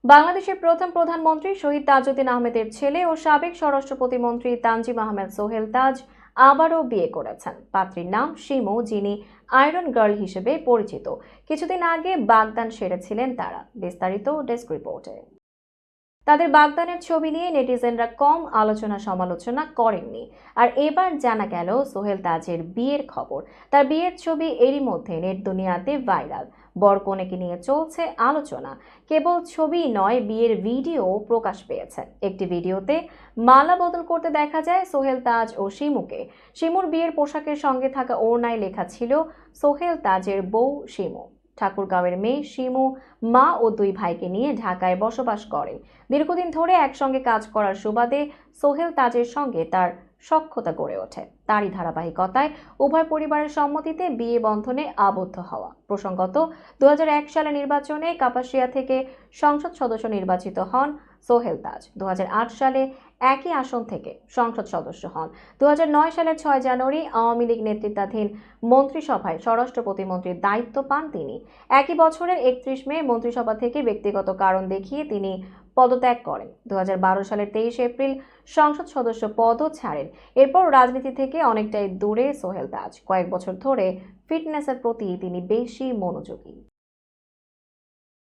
বাংলাদেশের প্রথম প্রধানমন্ত্রী শহীদ তাজউদ্দিন আহমেদের ছেলে ও সাবেক স্বরাষ্ট্র প্রতিমন্ত্রী তানজিম আহমেদ সোহেল তাজ আবারও বিয়ে করেছেন। পাত্রীর নাম শিমু, যিনি আয়রন গার্ল হিসেবে পরিচিত। কিছুদিন আগে বাগদান সেরেছিলেন তারা। বিস্তারিত ডেস্ক রিপোর্টে। তাদের বাগদানের ছবি নিয়ে নেটিজেনরা কম আলোচনা সমালোচনা করেননি। আর এবার জানা গেল সোহেল তাজের বিয়ের খবর। তার বিয়ের ছবি এরই মধ্যে নেট দুনিয়াতে ভাইরাল। বর কনেকে নিয়ে চলছে আলোচনা। কেবল ছবি নয়, বিয়ের ভিডিও প্রকাশ পেয়েছে। একটি ভিডিওতে মালা বদল করতে দেখা যায় সোহেল তাজ ও শিমুকে। শিমুর বিয়ের পোশাকের সঙ্গে থাকা ওড়নায় লেখা ছিল সোহেল তাজের বউ শিমু। ঠাকুরগাঁওয়ের মেয়ে শিমু মা ও দুই ভাইকে নিয়ে ঢাকায় বসবাস করেন। দীর্ঘদিন ধরে একসঙ্গে কাজ করার সুবাদে সোহেল তাজের সঙ্গে তার সখ্যতা গড়ে ওঠে। তারই ধারাবাহিকতায় উভয় পরিবারের সম্মতিতে বিয়ে বন্ধনে আবদ্ধ হওয়া। প্রসঙ্গত, 2001 সালে নির্বাচনে কাপাসিয়া থেকে সংসদ সদস্য নির্বাচিত হন সোহেল তাজ। 2008 সালে একই আসন থেকে সংসদ সদস্য হন। 2009 সালের 6 জানুয়ারি আওয়ামী লীগ নেতৃত্বাধীন মন্ত্রিসভায় স্বরাষ্ট্র প্রতিমন্ত্রীর দায়িত্ব পান তিনি। একই বছরের 31 মে মন্ত্রিসভা থেকে ব্যক্তিগত কারণ দেখিয়ে তিনি পদত্যাগ করেন। 2012 সালের 23 এপ্রিল সংসদ সদস্য পদও ছাড়েন। এরপর রাজনীতি থেকে অনেকটাই দূরে সোহেল তাজ। কয়েক বছর ধরে ফিটনেসের প্রতি তিনি বেশি মনোযোগী।